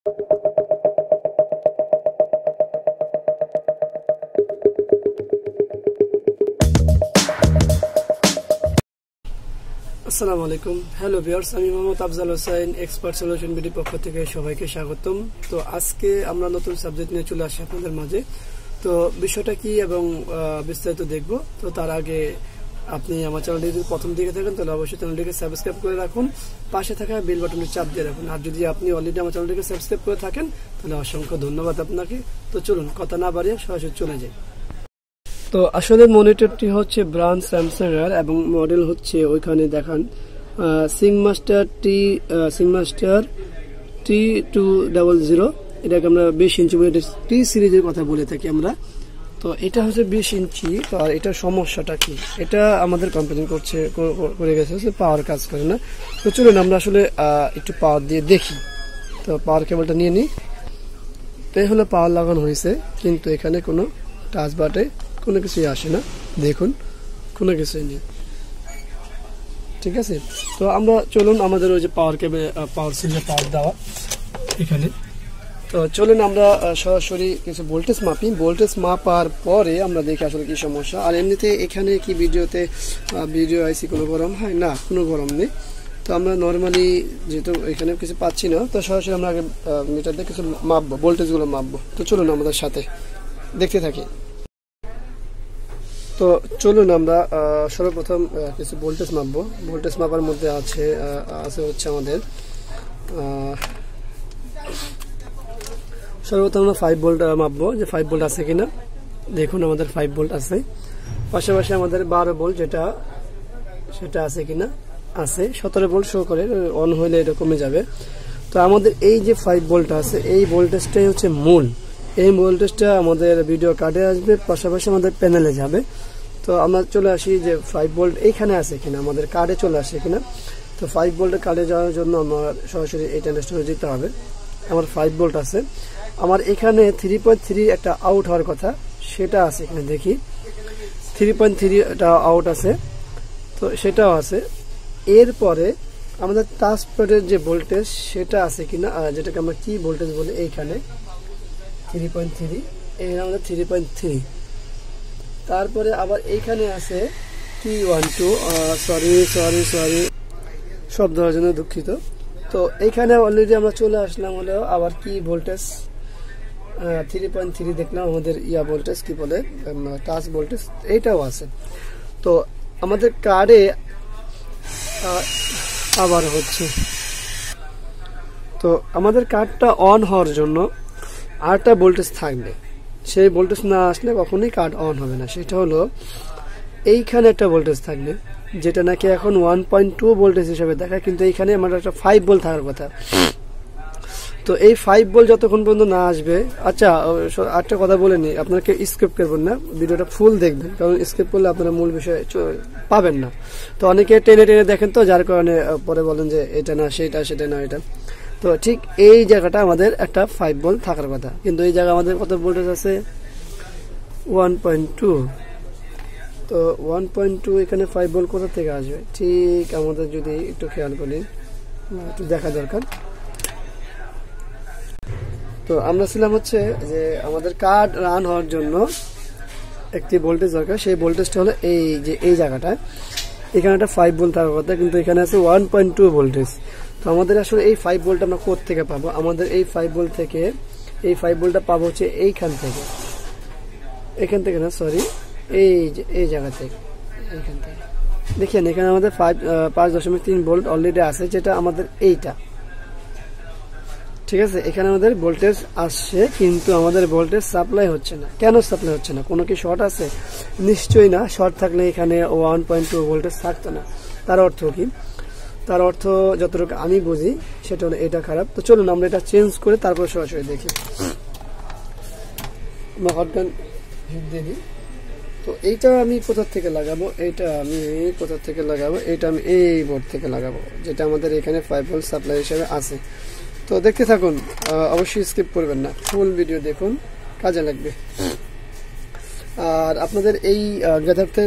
আসসালামু আলাইকুম, hello viewers, আমি মোহাম্মদ আফজাল হোসাইন, এক্সপার্ট সলিউশন বিডির পক্ষ থেকে সবাইকে স্বাগতম। তো আজকে আমরা নতুন সাবজেক্ট নিয়ে চলে আসি আপনাদের মাঝে। তো বিষয়টা কি এবং বিস্তারিত দেখব। তো তার আগে আপনি আমার চ্যানেলটি যদি প্রথম দিকে থাকেন তাহলে অবশ্যই চ্যানেলটিকে সাবস্ক্রাইব করে রাখুন, পাশে থাকা বেল বাটনে চাপ দিয়ে রাখুন। আর যদি আপনি অলরেডি আমার চ্যানেলটিকে সাবস্ক্রাইব করে থাকেন তাহলে অসংখ্য ধন্যবাদ আপনাকে। তো চলুন কথা না বাড়িয়ে সরাসরি চলে যাই। তো আসলে মনিটরটি হচ্ছে ব্র্যান্ড স্যামসাং এর এবং মডেল হচ্ছে ওইখানে দেখান সিংমাস্টার T200। এটাকে আমরা 20 ইঞ্চি টি সিরিজের কথা বলে থাকি আমরা। তো এটা হচ্ছে 20 ইঞ্চি। তো আর এটা সমস্যাটা কি, এটা আমাদের কোম্পানি করে গেছে পাওয়ার কাজ করে না। তো চলুন আমরা আসলে একটু পাওয়ার দিয়ে দেখি। তো পাওয়ার কেবলটা নিয়ে নিই। তো এই হলো পাওয়ার লাগানো হয়েছে, কিন্তু এখানে কোনো টাচ বাটে কোনো কিছুই আসে না। দেখুন কোনো কিছুই নেই, ঠিক আছে। তো আমরা চলুন আমাদের ওই যে পাওয়ার কেবল পাওয়ার সিরিজে পাওয়ার দেওয়া এখানে। তো চলুন আমরা সরাসরি কিছু ভোল্টেজ মাপি। ভোল্টেজ মাপার পরে আমরা দেখি আসলে কি সমস্যা। আর এমনিতে এখানে কি ভিডিও আইসি কোনো গরম হয় না, কোনো গরম নেই। তো আমরা নর্মালি যেহেতু এখানে কিছু পাচ্ছি না, তো সরাসরি আমরা আগে মিটার দিয়ে কিছু মাপবো, ভোল্টেজগুলো মাপবো। তো চলুন আমাদের সাথে দেখতে থাকি। তো চলুন আমরা সর্বপ্রথম কিছু ভোল্টেজ মাপবো। ভোল্টেজ মাপার মধ্যে আছে হচ্ছে আমাদের সর্বপ্রথম আমরা 5 ভোল্ট মাপবো, যে 5 ভোল্ট আছে কিনা। দেখুন আমাদের 5 ভোল্ট আছে। পাশাপাশি আমাদের 12 ভোল্ট সেটা আছে কিনা, আছে। 17 ভোল্ট শো করে, অন হইলে এটা কমে যাবে। তো আমাদের এই যে 5 ভোল্ট আছে, এই ভোল্টেজটাই হচ্ছে মূল। এই ভোল্টেজটা আমাদের ভিডিও কার্ডে আসবে, পাশাপাশি আমাদের প্যানেলে যাবে। তো আমরা চলে আসি যে 5 ভোল্ট এইখানে আছে কিনা, আমাদের কার্ডে চলে আসে কিনা। তো 5 ভোল্টের কার্ডে যাওয়ার জন্য আমার সরাসরি এই ট্রানজিস্টরে যেতে হবে। আমার 5 ভোল্ট আছে। আমার এখানে 3.3 একটা আউট হওয়ার কথা, সেটা আছে এখানে দেখি 3.3 একটা আউট আছে। তো সেটাও আছে। এরপরে আমাদের টাচপ্যাডের যে ভোল্টেজ সেটা আছে কিনা, যেটাকে আমরা কি ভোল্টেজ বলি, এইখানে 3.3, এখানে আমাদের 3.3। তারপরে আবার এইখানে আছে T12, সরি সব ধরার জন্য দুঃখিত। তো এইখানে অলরেডি আমরা চলে আসলাম হলো আবার কি ভোল্টেজ 3.3 দেখলাম, আমাদের ভোল্টেজ কি বলে টাচ ভোল্টেজ, এইটাও আছে। তো আমাদের কার্ডে আবার হচ্ছে, তো আমাদের কার্ডটা অন হওয়ার জন্য আরেকটা ভোল্টেজ থাকবে। সেই ভোল্টেজ না আসলে কখনোই কার্ড অন হবে না। সেটা হলো এইখানে একটা ভোল্টেজ থাকবে, যেটা নাকি এখন 1.2 ভোল্টেজ হিসেবে দেখায়, কিন্তু এইখানে আমার একটা 5 ভোল্ট থাকার কথা। তো এই 5 ভোল্ট যতক্ষণ পর্যন্ত না আসবে, আচ্ছা আরেকটা কথা বলে নিই, আপনাকে স্কিপ করবেন না, ভিডিওটা ফুল দেখবেন, কারণ স্কিপ করলে আপনারা মূল বিষয় পাবেন না। তো অনেকে টেনে দেখেন, তো যার কারণে পরে বলেন যে এটা না সেটা না এটা। তো ঠিক এই জায়গাটা আমাদের একটা 5 ভোল্ট থাকার কথা, কিন্তু এই জায়গা আমাদের কত ভোল্টেজ আছে 1.2। তো 1.2 এখানে 5 ভোল্ট কোথা থেকে আসবে, ঠিক আমাদের যদি একটু খেয়াল করি, একটু দেখা দরকার। তো আমরা ছিলাম হচ্ছে যে আমাদের কার্ড রান হওয়ার জন্য একটি ভোল্টেজ দরকার। সেই ভোল্টেজটা হলো এই যে এই জায়গাটায়, এখানে একটা 5 ভোল্ট থাকার কথা, কিন্তু এখানে আছে 1.2 ভোল্টেজ। তো আমাদের আসলে এই 5 ভোল্ট আমরা কোথা থেকে পাবো, আমাদের এই 5 ভোল্ট থেকে এই 5 ভোল্টটা পাবো হচ্ছে এখান থেকে না, সরি এই জায়গা থেকে, এইখান থেকে দেখেন এখানে আমাদের 5.3 ভোল্ট অলরেডি আছে, যেটা আমাদের এইটা, ঠিক আছে। এখানে আমাদের ভোল্টেজ আসছে, কিন্তু আমাদের ভোল্টেজ সাপ্লাই হচ্ছে না। কেন সাপ্লাই হচ্ছে না, কোনো কি শর্ট আছে? নিশ্চয়ই না। শর্ট থাকলে এখানে 1.2 ভোল্টেজ থাকতো না। তার অর্থ কি? তার অর্থ যতটুকু আমি বুঝি সেটা হলো এটা খারাপ। তো চলুন আমরা এটা চেঞ্জ করে তারপর সরাসরি দেখি। হটগান হিট দিয়ে দিই। তো এইটা আমি কোথা থেকে লাগাবো, এটা আমি এই বোর্ড থেকে লাগাবো, যেটা আমাদের এখানে 5 ভোল্ট সাপ্লাই হিসেবে আছে। তো দেখতে থাকুন, অবশ্যই স্কিপ করবেন না, ফুল ভিডিও দেখুন, কাজে লাগবে। আর আপনাদের এই জ্ঞাতার্থে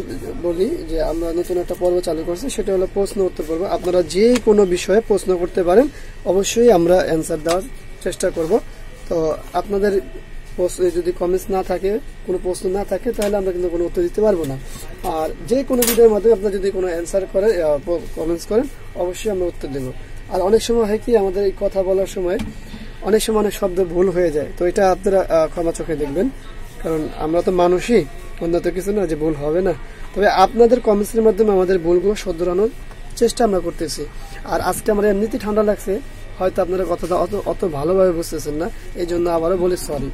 বলি যে আমরা নতুন একটা পর্ব চালু করছি, সেটা হলো প্রশ্ন উত্তর পর্ব। আপনারা যে কোনো বিষয়ে প্রশ্ন করতে পারেন, অবশ্যই আমরা অ্যান্সার দেওয়ার চেষ্টা করব। তো আপনাদের যদি কমেন্টস না থাকে, কোনো প্রশ্ন না থাকে, তাহলে আমরা কিন্তু কোনো উত্তর দিতে পারবো না। আর যে কোনো ভিডিওর মাধ্যমে আপনারা যদি কোনো অ্যান্সার করেন, কমেন্টস করেন, অবশ্যই আমরা উত্তর দেব। আর অনেক সময় হয় কি, আমাদের এই কথা বলার সময় অনেক সময় অনেক শব্দ ভুল হয়ে যায়, তো এটা আপনারা ক্ষমা চোখে দেখবেন, কারণ আমরা তো মানুষই, অন্য তো কিছু না যে ভুল হবে না। তবে আপনাদের কমেন্টসের মাধ্যমে আমাদের ভুলগুলো শোধরানোর চেষ্টা আমরা করতেছি। আর আজকে আমার এমনিতেই ঠান্ডা লাগছে, হয়তো আপনারা কথাটা অত ভালোভাবে বুঝতেছেন না, এই জন্য আবারও বলি সরি।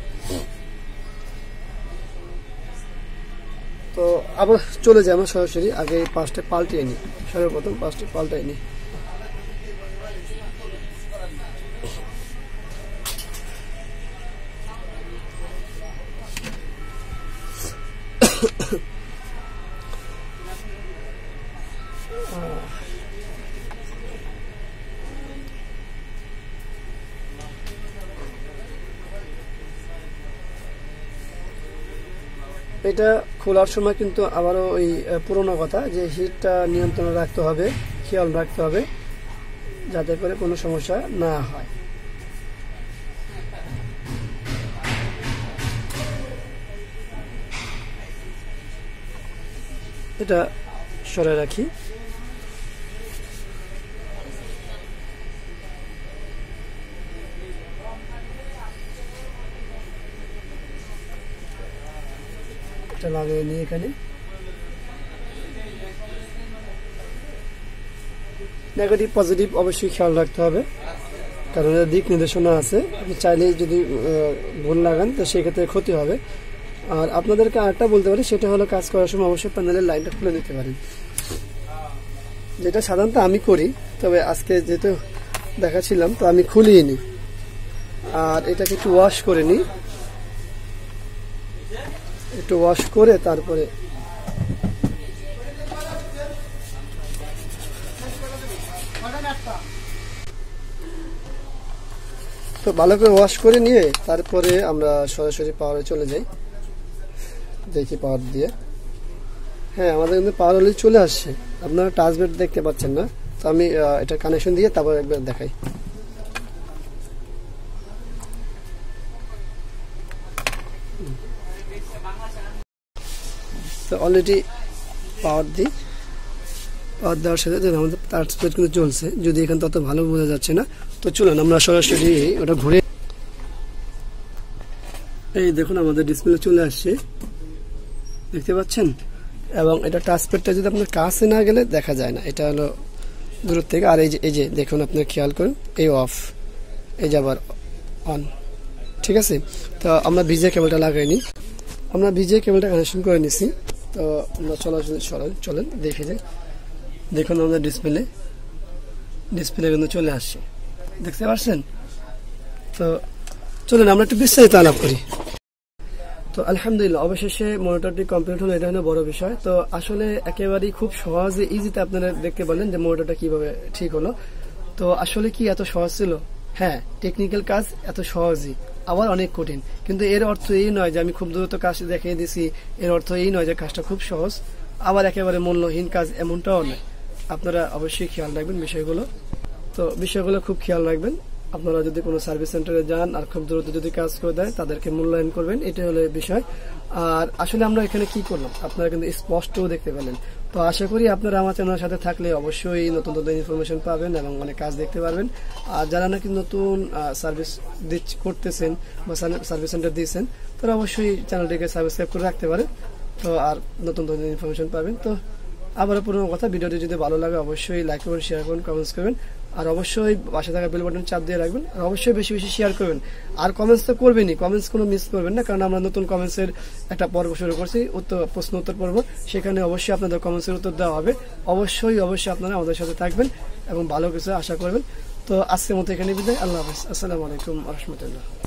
তো আবার চলে যাই আমরা সরাসরি, আগে পাঁচটা পাল্টিয়ে নিই, সর্বপ্রথম পাঁচটা পাল্টাই নিই। এটা খোলার সময় কিন্তু আবারও ওই পুরোনো কথা, যে হিটটা নিয়ন্ত্রণে রাখতে হবে, খেয়াল রাখতে হবে যাতে করে কোনো সমস্যা না হয়। এটা সরে রাখি। লাগিয়ে নিয়ে এখানে নেগেটিভ পজিটিভ অবশ্যই খেয়াল রাখতে হবে, কারণ এর দিক নির্দেশনা আছে। আপনি চাইলে যদি ভুল লাগান তো সেক্ষেত্রে ক্ষতি হবে। আর আপনাদেরকে আরেকটা বলতে পারি, সেটা হলো কাজ করার সময় অবশ্যই প্যানেলের লাইনটা খুলে নিতে পারেন, যেটা সাধারণত আমি করি, তবে আজকে যেহেতু দেখাচ্ছিলাম তো আমি খুলিয়ে নিই। আর এটাকে একটু ওয়াশ করে নিই, একটু ওয়াশ করে তারপরে তো ভালো করে ওয়াশ করে নিয়ে তারপরে আমরা সরাসরি পাওয়ারে চলে যাই। দেখি পাওয়ার দিয়ে, হ্যাঁ আমাদের কিন্তু পাওয়ার অলরেডি চলে আসছে, আপনারা টাচ বেড দেখতে পাচ্ছেন না, তো আমি এটা কানেকশন দিয়ে তারপর একবার দেখাই। তো অলরেডি পাওয়ার দিই, পাওয়ার দেওয়ার সাথে আমাদের টাচ বেড কিন্তু চলছে, যদি এখানে তত ভালো বোঝা যাচ্ছে না, তো চলুন আমরা সরাসরি ওটা ঘুরে। এই দেখুন আমাদের ডিসপ্লে চলে আসছে, দেখতে পাচ্ছেন। এবং এটা টাচপ্যাডটা যদি আপনার কাছে না গেলে দেখা যায় না, এটা হলো দূর থেকে। আর এই যে দেখুন, আপনার খেয়াল করুন, এই অফ, এই যে আবার অন, ঠিক আছে। তো আমরা ভিজে কেবলটা লাগাইনি, আমরা ভিজে কেবলটা কানেকশন করে নিছি। তো আমরা চলেন দেখে যাই। দেখুন আমাদের ডিসপ্লে কিন্তু চলে আসছে, দেখতে পাচ্ছেন। তো চলুন আমরা একটু বিস্তারিত আলাপ করি। তো আলহামদুলিল্লাহ অবশেষে মনিটরটি কমপ্লিট হলো, এটা হলো বড় বিষয়। তো আসলে একেবারেই খুব সহজে ইজিতে আপনারা দেখতে পারলেন যে মনিটরটা কিভাবে ঠিক হলো। তো আসলে কি এত সহজ ছিল? হ্যাঁ, টেকনিক্যাল কাজ এত সহজই, আবার অনেক কঠিন, কিন্তু এর অর্থ এই নয় যে আমি খুব দ্রুত কাজ দেখিয়ে দিছি, এর অর্থ এই নয় যে কাজটা খুব সহজ, আবার একেবারে মূল্যহীন কাজ এমনটাও নয়। আপনারা অবশ্যই খেয়াল রাখবেন বিষয়গুলো, তো বিষয়গুলো খুব খেয়াল রাখবেন। আপনারা যদি কোনো সার্ভিস সেন্টারে যান আর খুব দ্রুত যদি কাজ করে দেয়, তাদেরকে মূল্যায়ন করবেন, এটা হলো বিষয়। আর আসলে আমরা এখানে কি করলাম আপনারা কিন্তু স্পষ্ট দেখতে পেলেন। তো আশা করি আপনারা আমার চ্যানেলের সাথে থাকলে অবশ্যই নতুন নতুন ইনফরমেশন পাবেন এবং অনেক কাজ দেখতে পারবেন। আর যারা নাকি নতুন সার্ভিস করতেছেন বা সার্ভিস সেন্টার দিয়েছেন, তারা অবশ্যই চ্যানেলটিকে সাবস্ক্রাইব করে রাখতে পারেন, তো আর নতুন নতুন ইনফরমেশন পাবেন। তো আবারও পুরনো কথা, ভিডিওটি যদি ভালো লাগে অবশ্যই লাইক করবেন, শেয়ার করবেন, কমেন্টস করবেন, আর অবশ্যই পাশে থাকা বেল বাটন চাপ দিয়ে রাখবেন, আর অবশ্যই বেশি বেশি শেয়ার করবেন। আর কমেন্টস তো করবেনই, কমেন্টস কোনো মিস করবেন না, কারণ আমরা নতুন কমেন্টসের একটা পর্ব শুরু করছি, প্রশ্ন উত্তর পর্ব, সেখানে অবশ্যই আপনাদের কমেন্টসের উত্তর দেওয়া হবে। অবশ্যই আপনারা আমাদের সাথে থাকবেন এবং ভালো কিছু আশা করবেন। তো আজকের মতো এখানে বিদায়, আল্লাহ হাফেজ, আসসালামু আলাইকুম ওয়া রাহমাতুল্লাহ।